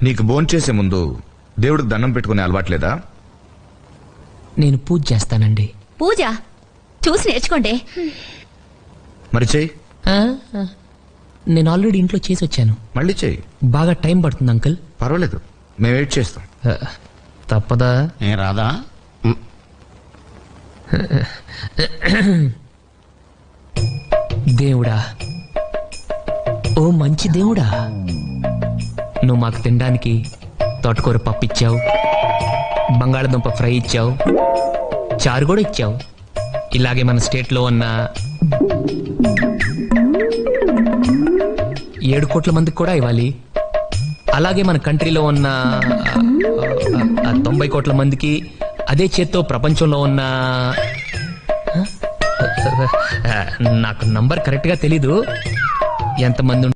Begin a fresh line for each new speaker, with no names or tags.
నీకు భోంచేసే ముందు దేవుడికి దండం పెట్టుకునే అలవాట్లేదా?
నేను పూజ చేస్తానండి.
పూజ చూసి నేర్చుకోండి.
మరి చెయ్యి.
నేను ఆల్రెడీ ఇంట్లో చేసి వచ్చాను.
మళ్ళీ చెయ్యి.
బాగా టైం పడుతుంది అంకుల్.
పర్వాలేదు, మేము వెయిట్ చేస్తాం.
తప్పదా?
ఏ రాదా?
దేవుడా, ఓ మంచి దేవుడా, నువ్వు మాకు తినడానికి తోటకూర పప్పు ఇచ్చావు, బంగాళదుంప ఫ్రై ఇచ్చావు, చారు కూడా ఇచ్చావు. ఇలాగే మన స్టేట్లో ఉన్న 7 కోట్ల మందికి కూడా ఇవ్వాలి. అలాగే మన కంట్రీలో ఉన్న 90 కోట్ల మందికి, అదే చేత్తో ప్రపంచంలో ఉన్న నాకు నంబర్ కరెక్ట్గా తెలీదు ఎంతమంది